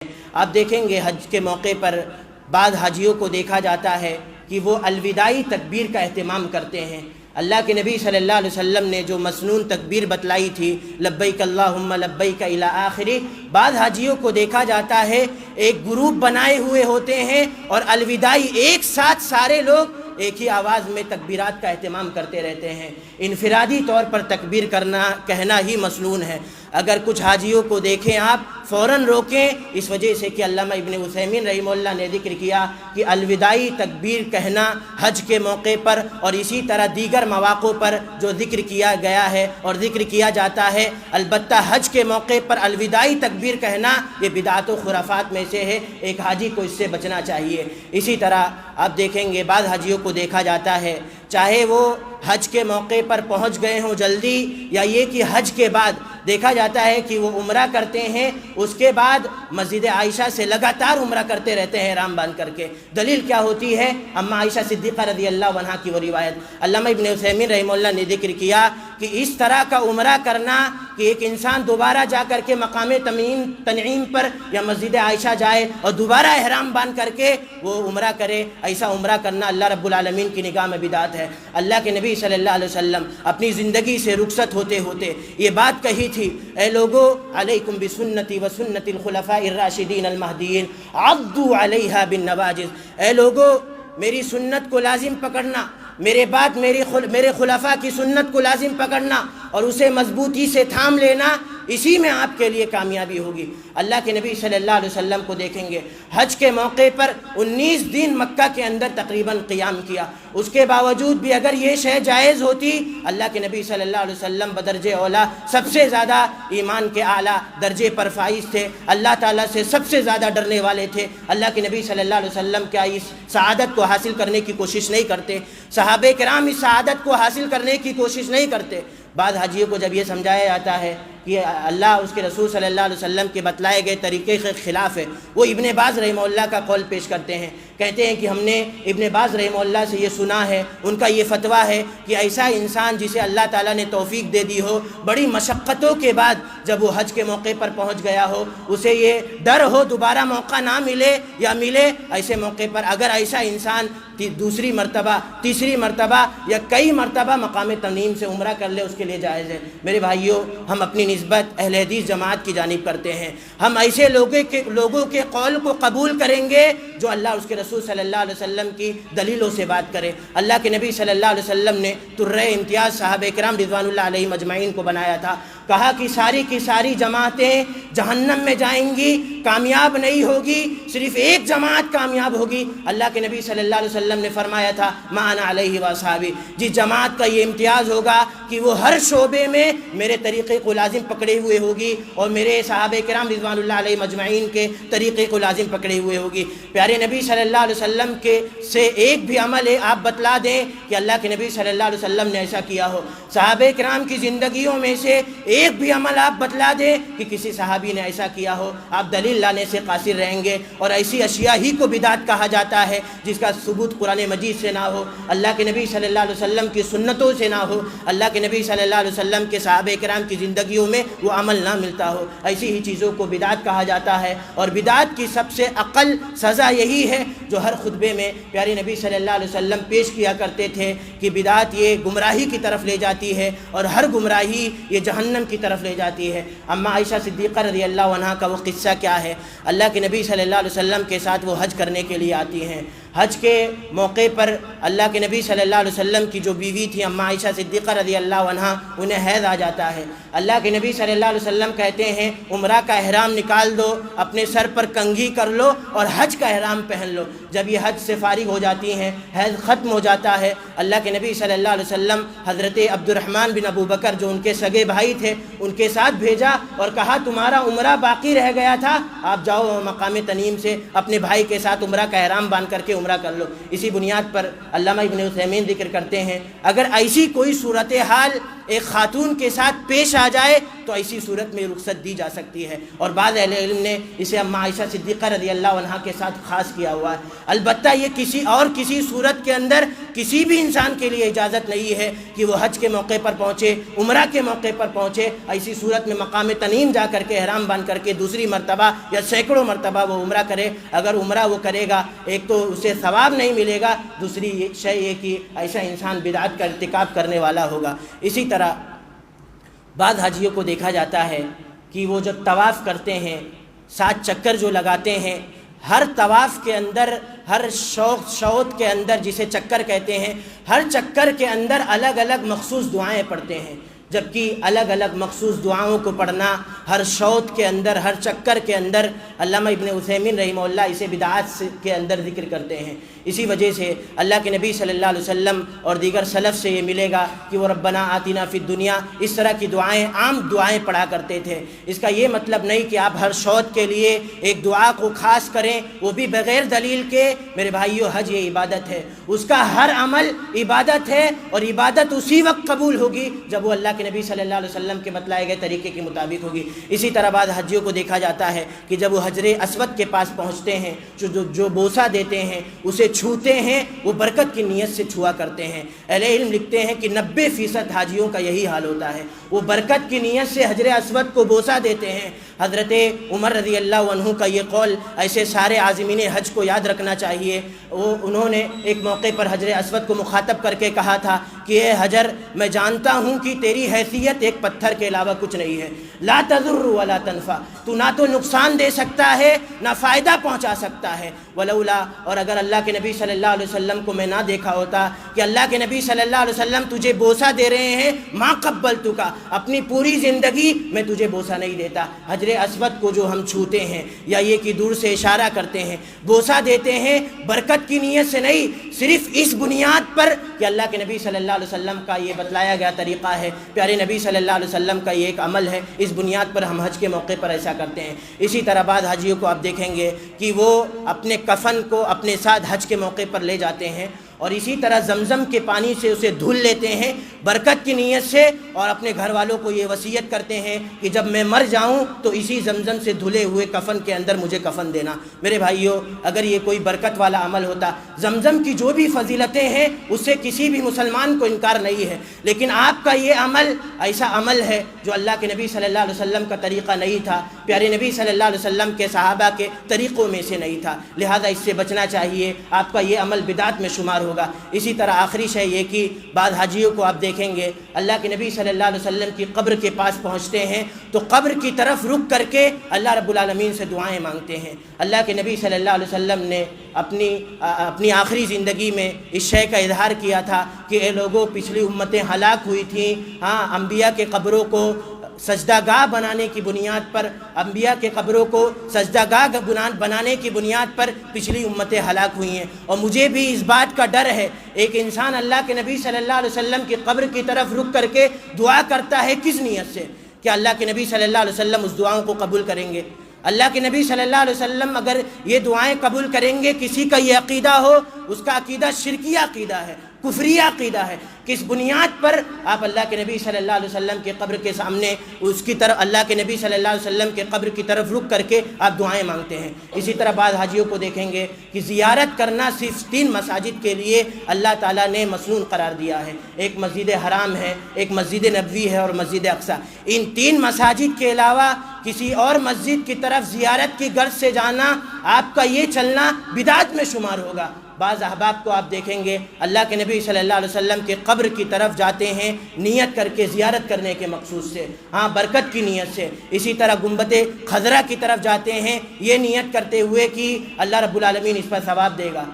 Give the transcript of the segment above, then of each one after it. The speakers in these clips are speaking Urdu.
آپ دیکھیں گے حج کے موقع پر بعض حاجیوں کو دیکھا جاتا ہے کہ وہ الوداعی تکبیر کا اہتمام کرتے ہیں۔ اللہ کے نبی صلی اللہ علیہ وسلم نے جو مسنون تکبیر بتلائی تھی، لبیک اللہم لبیک الی آخری، بعض حاجیوں کو دیکھا جاتا ہے ایک گروپ بنائے ہوئے ہوتے ہیں اور الوداعی ایک ساتھ سارے لوگ ایک ہی آواز میں تکبیرات کا اہتمام کرتے رہتے ہیں۔ انفرادی طور پر تکبیر کہنا ہی مسنون ہے۔ اگر کچھ حاجیوں کو دیکھیں آپ فوراً روکیں، اس وجہ سے کہ علامہ ابن عثیمین رحمہ اللہ نے ذکر کیا کہ الوداعی تکبیر کہنا حج کے موقع پر اور اسی طرح دیگر مواقع پر جو ذکر کیا گیا ہے اور ذکر کیا جاتا ہے، البتہ حج کے موقع پر الوداعی تکبیر کہنا یہ بدعت و خرافات میں سے ہے، ایک حاجی کو اس سے بچنا چاہیے۔ اسی طرح آپ دیکھیں گے بعض حاجیوں کو دیکھا جاتا ہے، چاہے وہ حج کے موقع پر پہنچ گئے ہوں جلدی، یا یہ کہ حج کے بعد دیکھا جاتا ہے کہ وہ عمرہ کرتے ہیں، اس کے بعد مسجد عائشہ سے لگاتار عمرہ کرتے رہتے ہیں احرام باندھ کر کے۔ دلیل کیا ہوتی ہے؟ اما عائشہ صدیقہ رضی اللہ عنہا کی وہ روایت۔ علامہ ابن عثیمین رحمہ اللہ نے ذکر کیا کہ اس طرح کا عمرہ کرنا کہ ایک انسان دوبارہ جا کر کے مقام تنعیم پر یا مسجد عائشہ جائے اور دوبارہ احرام باندھ کر کے وہ عمرہ کرے، ایسا عمرہ کرنا اللہ رب العالمین کی نگاہ میں بدعت ہے۔ اللہ کے نبی صلی اللہ علیہ وسلم اپنی زندگی سے رخصت ہوتے ہوتے یہ بات کہی تھی، اے لوگو علیکم بسنتی وسنت الخلفاء الراشدین المہدیین عضوا علیہا بالنواجذ، اے لوگو میری سنت کو لازم پکڑنا، میرے بعد میرے خلفاء کی سنت کو لازم پکڑنا اور اسے مضبوطی سے تھام لینا، اسی میں آپ کے لیے کامیابی ہوگی۔ اللہ کے نبی صلی اللہ علیہ وسلم کو دیکھیں گے حج کے موقع پر 19 دن مکہ کے اندر تقریباً قیام کیا، اس کے باوجود بھی اگر یہ شے جائز ہوتی، اللہ کے نبی صلی اللہ علیہ وسلم بدرجہ اولا سب سے زیادہ ایمان کے اعلیٰ درجے پر فائز تھے، اللہ تعالیٰ سے سب سے زیادہ ڈرنے والے تھے۔ اللہ کے نبی صلی اللہ علیہ وسلم کیا اس سعادت کو حاصل کرنے کی کوشش نہیں کرتے؟ صحابہ کرام اس سعادت کو حاصل کرنے کی کوشش نہیں کرتے؟ بعض حاجیوں کو جب یہ سمجھایا جاتا ہے کہ اللہ اس کے رسول صلی اللہ علیہ وسلم کے بتلائے گئے طریقے کے خلاف ہے، وہ ابن باز رحمہ اللہ کا قول پیش کرتے ہیں، کہتے ہیں کہ ہم نے ابن باز رحمہ اللہ سے یہ سنا ہے، ان کا یہ فتویٰ ہے کہ ایسا انسان جسے اللہ تعالیٰ نے توفیق دے دی ہو، بڑی مشقتوں کے بعد جب وہ حج کے موقع پر پہنچ گیا ہو، اسے یہ ڈر ہو دوبارہ موقع نہ ملے یا ملے، ایسے موقع پر اگر ایسا انسان دوسری مرتبہ تیسری مرتبہ یا کئی مرتبہ مقام تنعیم سے عمرہ کر لے، اس کے لیے جائز ہے۔ میرے بھائیوں، ہم اپنی نسبت اہل حدیث جماعت کی جانب کرتے ہیں، ہم ایسے لوگوں کے قول کو قبول کریں گے جو اللہ اس کے رسول صلی اللہ علیہ وسلم کی دلیلوں سے بات کرے۔ اللہ کے نبی صلی اللہ علیہ وسلم نے طرۂ امتیاز صحابہ کرام رضوان اللہ علیہم اجمعین کو بنایا تھا، کہا کہ ساری کی ساری جماعتیں جہنم میں جائیں گی، کامیاب نہیں ہوگی، صرف ایک جماعت کامیاب ہوگی۔ اللہ کے نبی صلی اللہ علیہ وسلم نے فرمایا تھا ما انا علیہ واصحابی، جس جماعت کا یہ امتیاز ہوگا کہ وہ ہر شعبے میں میرے طریقے کو لازم پکڑے ہوئے ہوگی اور میرے صحابہ کرام رضوان اللہ علیہ مجمعین کے طریقے کو لازم پکڑے ہوئے ہوگی۔ پیارے نبی صلی اللہ علیہ وسلم کے سے ایک بھی عمل ہے آپ بتلا دیں کہ اللہ کے نبی صلی اللہ علیہ وسلم نے ایسا کیا ہو، صحابہ کرام کی زندگیوں میں سے ایک بھی عمل آپ بتلا دیں کہ کسی صحابی نے ایسا کیا ہو، آپ دلیل لانے سے قاصر رہیں گے، اور ایسی اشیاء ہی کو بدعت کہا جاتا ہے جس کا ثبوت قرآن مجید سے نہ ہو، اللہ کے نبی صلی اللہ علیہ وسلم کی سنتوں سے نہ ہو، اللہ کے نبی صلی اللہ علیہ وسلم کے صحابہ کرام کی زندگیوں میں وہ عمل نہ ملتا ہو، ایسی ہی چیزوں کو بدعت کہا جاتا ہے۔ اور بدعت کی سب سے اقل سزا یہی ہے جو ہر خطبے میں پیارے نبی صلی اللہ علیہ وسلم پیش کیا کرتے تھے کہ بدعت یہ گمراہی کی طرف لے جاتی ہے اور ہر گمراہی یہ جہنم کی طرف لے جاتی ہے۔ اما عائشہ صدیقہ رضی اللہ عنہا کا وہ قصہ کیا ہے؟ اللہ کے نبی صلی اللہ علیہ وسلم کے ساتھ وہ حج کرنے کے لیے آتی ہیں، حج کے موقع پر اللہ کے نبی صلی اللہ علیہ وسلم کی جو بیوی تھی اما عائشہ صدیقہ رضی اللہ عنہا، انہیں حیض آ جاتا ہے۔ اللہ کے نبی صلی اللہ علیہ وسلم کہتے ہیں عمرہ کا احرام نکال دو، اپنے سر پر کنگھی کر لو اور حج کا احرام پہن لو۔ جب یہ حج سے فارغ ہو جاتی ہیں، حیض ختم ہو جاتا ہے، اللہ کے نبی صلی اللہ علیہ وسلم حضرت عبد الرحمن بن ابو بکر جو ان کے سگے بھائی تھے ان کے ساتھ بھیجا اور کہا تمہارا عمرہ باقی رہ گیا تھا، آپ جاؤ مقام تنعیم سے اپنے بھائی کے ساتھ عمرہ کا احرام باندھ کر کے عمرہ کر لو۔ اسی بنیاد پر علامہ ابن عثیمین ذکر کرتے ہیں اگر ایسی کوئی صورتحال ایک خاتون کے ساتھ پیش آ جائے تو ایسی صورت میں رخصت دی جا سکتی ہے، اور بعض اہل علم نے اسے اماں عائشہ صدیقہ رضی اللہ عنہا کے ساتھ خاص کیا ہوا ہے۔ البتہ یہ کسی صورت کے اندر کسی بھی انسان کے لیے اجازت نہیں ہے کہ وہ حج کے موقع پر پہنچے، عمرہ کے موقع پر پہنچے، ایسی صورت میں مقام تنعیم جا کر کے احرام باندھ کر کے دوسری مرتبہ یا سینکڑوں مرتبہ وہ عمرہ کرے۔ اگر عمرہ وہ کرے گا، ایک تو اسے ثواب نہیں ملے گا، دوسری شے یہ کہ ایسا انسان بدعت کا ارتکاب کرنے والا ہوگا۔ اسی طرح بعض حاجیوں کو دیکھا جاتا ہے کہ وہ جب طواف کرتے ہیں، 7 چکر جو لگاتے ہیں، ہر طواف کے اندر، ہر شوط کے اندر جسے چکر کہتے ہیں، ہر چکر کے اندر الگ الگ مخصوص دعائیں پڑھتے ہیں، جبکہ الگ الگ مخصوص دعاؤں کو پڑھنا ہر شوط کے اندر، ہر چکر کے اندر، علامہ ابن عثیمین رحمہ اللہ اسے بدعات کے اندر ذکر کرتے ہیں۔ اسی وجہ سے اللہ کے نبی صلی اللہ علیہ وسلم اور دیگر سلف سے یہ ملے گا کہ وہ ربنا آتنا فی الدنیا اس طرح کی دعائیں، عام دعائیں پڑھا کرتے تھے۔ اس کا یہ مطلب نہیں کہ آپ ہر شوط کے لیے ایک دعا کو خاص کریں، وہ بھی بغیر دلیل کے۔ میرے بھائیو، حج یہ عبادت ہے، اس کا ہر عمل عبادت ہے، اور عبادت اسی وقت قبول ہوگی جب وہ اللہ کے نبی صلی اللہ علیہ وسلم کے بتلائے گئے طریقے کے مطابق ہوگی۔ اسی طرح بعض حجیوں کو دیکھا جاتا ہے کہ جب وہ حجر اسود کے پاس پہنچتے ہیں، جو بوسہ دیتے ہیں، اسے چھوتے ہیں، وہ برکت کی نیت سے چھوا کرتے ہیں۔ اہل علم لکھتے ہیں کہ 90% حاجیوں کا یہی حال ہوتا ہے، وہ برکت کی نیت سے حجر اسود کو بوسہ دیتے ہیں۔ حضرت عمر رضی اللہ عنہ کا یہ قول ایسے سارے عازمین حج کو یاد رکھنا چاہیے۔ انہوں نے ایک موقع پر حجر اسود کو مخاطب کر کے کہا تھا کہ اے حجر، میں جانتا ہوں کہ تیری حیثیت ایک پتھر کے علاوہ کچھ نہیں ہے، لا تضر ولا تنفع، تو نہ تو نقصان دے سکتا ہے نہ فائدہ پہنچا سکتا ہے۔ ولولا، اور اگر اللہ کے نبی صلی اللہ علیہ وسلم کو میں نہ دیکھا ہوتا کہ اللہ کے نبی صلی اللہ علیہ وسلم تجھے بوسہ دے رہے ہیں، ما قبلتک، اپنی پوری زندگی میں تجھے بوسہ نہیں دیتا۔ حجر اسود کو جو ہم چھوتے ہیں یا یہ کہ دور سے اشارہ کرتے ہیں، بوسہ دیتے ہیں، برکت کی نیت سے نہیں، صرف اس بنیاد پر کہ اللہ کے نبی صلی اللہ علیہ وسلم کا یہ بتلایا گیا طریقہ ہے، پیارے نبی صلی اللہ علیہ وسلم کا یہ ایک عمل ہے، اس بنیاد پر ہم حج کے موقع پر ایسا کرتے ہیں۔ اسی طرح بعض حاجیوں کو آپ دیکھیں گے کہ وہ اپنے کفن کو اپنے ساتھ حج کے موقع پر لے جاتے ہیں، اور اسی طرح زمزم کے پانی سے اسے دھل لیتے ہیں برکت کی نیت سے، اور اپنے گھر والوں کو یہ وصیت کرتے ہیں کہ جب میں مر جاؤں تو اسی زمزم سے دھلے ہوئے کفن کے اندر مجھے کفن دینا۔ میرے بھائیوں، اگر یہ کوئی برکت والا عمل ہوتا، زمزم کی جو بھی فضیلتیں ہیں اس سے کسی بھی مسلمان کو انکار نہیں ہے، لیکن آپ کا یہ عمل ایسا عمل ہے جو اللہ کے نبی صلی اللہ علیہ وسلم کا طریقہ نہیں تھا، پیارے نبی صلی اللہ علیہ وسلم کے صحابہ کے طریقوں میں سے نہیں تھا، لہذا اس سے بچنا چاہیے، آپ کا یہ عمل بدعت میں شمار ہوگا۔ اسی طرح آخری شے یہ کہ بعض حاجیوں کو آپ دیکھیں گے اللہ کے نبی صلی اللہ علیہ وسلم کی قبر کے پاس پہنچتے ہیں تو قبر کی طرف رک کر کے اللہ رب العالمین سے دعائیں مانگتے ہیں۔ اللہ کے نبی صلی اللہ علیہ وسلم نے اپنی آخری زندگی میں اس شے کا اظہار کیا تھا کہ اے لوگوں، پچھلی امتیں ہلاک ہوئی تھیں، انبیاء کے قبروں کو سجدہ گاہ بنانے کی بنیاد پر، انبیاء کے قبروں کو سجدہ گاہ بنانے کی بنیاد پر پچھلی امتیں ہلاک ہوئی ہیں، اور مجھے بھی اس بات کا ڈر ہے، ایک انسان اللہ کے نبی صلی اللہ علیہ وسلم کی قبر کی طرف رک کر کے دعا کرتا ہے کس نیت سے؟ کہ اللہ کے نبی صلی اللہ علیہ وسلم اس دعاؤں کو قبول کریں گے؟ اللہ کے نبی صلی اللہ علیہ وسلم اگر یہ دعائیں قبول کریں گے، کسی کا یہ عقیدہ ہو، اس کا عقیدہ شرکی عقیدہ ہے، کفری عقیدہ ہے، کس بنیاد پر آپ اللہ کے نبی صلی اللہ علیہ وسلم کے قبر کے سامنے اس کی طرف، اللہ کے نبی صلی اللہ علیہ وسلم کے قبر کی طرف رک کر کے آپ دعائیں مانگتے ہیں؟ اسی طرح بعض حاجیوں کو دیکھیں گے کہ زیارت کرنا صرف 3 مساجد کے لیے اللہ تعالیٰ نے مسنون قرار دیا ہے، ایک مسجد حرام ہے، ایک مسجد نبوی ہے، اور مسجد اقصیٰ۔ ان 3 مساجد کے علاوہ کسی اور مسجد کی طرف زیارت کی غرض سے جانا، آپ کا یہ چلنا بدعت میں شمار ہوگا۔ بعض احباب کو آپ دیکھیں گے اللہ کے نبی صلی اللہ علیہ وسلم کے قبر کی طرف جاتے ہیں نیت کر کے، زیارت کرنے کے مقصود سے، برکت کی نیت سے۔ اسی طرح گنبد خضرا کی طرف جاتے ہیں یہ نیت کرتے ہوئے کہ اللہ رب العالمین اس پر ثواب دے گا۔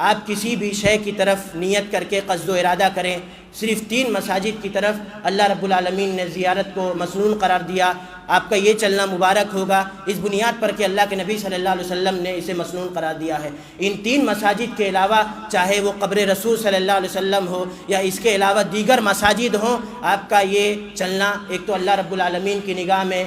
آپ کسی بھی شے کی طرف نیت کر کے قصد و ارادہ کریں، صرف 3 مساجد کی طرف اللہ رب العالمین نے زیارت کو مسنون قرار دیا، آپ کا یہ چلنا مبارک ہوگا اس بنیاد پر کہ اللہ کے نبی صلی اللہ علیہ وسلم نے اسے مسنون قرار دیا ہے۔ ان 3 مساجد کے علاوہ چاہے وہ قبر رسول صلی اللہ علیہ وسلم ہو یا اس کے علاوہ دیگر مساجد ہوں، آپ کا یہ چلنا ایک تو اللہ رب العالمین کی نگاہ میں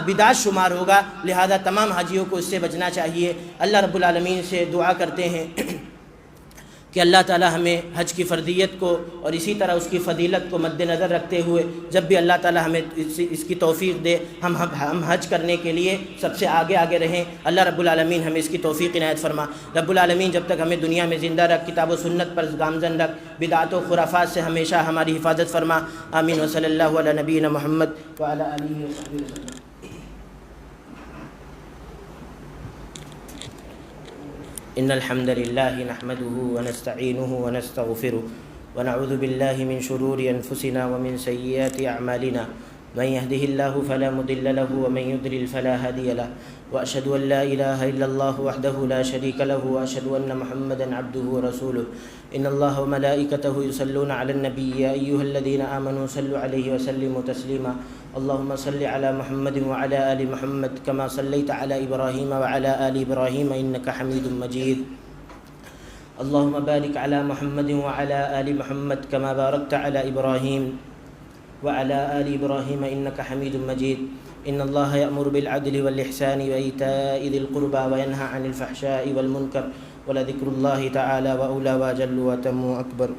بدعت شمار ہوگا، لہذا تمام حاجیوں کو اس سے بچنا چاہیے۔ اللہ رب العالمین سے دعا کرتے ہیں کہ اللہ تعالی ہمیں حج کی فرضیت کو اور اسی طرح اس کی فضیلت کو مد نظر رکھتے ہوئے جب بھی اللہ تعالی ہمیں اس کی توفیق دے ہم حج کرنے کے لیے سب سے آگے رہیں۔ اللہ رب العالمین ہمیں اس کی توفیق عنایت فرما۔ رب العالمین جب تک ہمیں دنیا میں زندہ رکھ، کتاب و سنت پر گامزن رکھ، بدعات و خرافات سے ہمیشہ ہماری حفاظت فرما۔ آمین و صلی اللہ علی نبینا محمد وعلی آلہ وصحبہ وسلم۔ ان الحمد لله نحمده ونستعينه ونستغفره ونعوذ بالله من شرور انفسنا ومن سيئات اعمالنا من يهده الله فلا مضل له ومن يضلل فلا هادي له واشهد ان لا اله الا الله وحده لا شريك له واشهد ان محمدا عبده ورسوله ان الله وملائكته يصلون على النبي يا ايها الذين امنوا صلوا عليه وسلموا تسليما اللهم صل على محمد وعلى ال محمد كما صليت على ابراهيم وعلى ال ابراهيم انك حميد مجيد اللهم بارك على محمد وعلى ال محمد كما باركت على ابراهيم وعلى ال ابراهيم انك حميد مجيد ان الله يأمر بالعدل والاحسان وايتاء ذي القربى وينهى عن الفحشاء والمنكر ولذكر الله تعالى واولى واجل واتم اكبر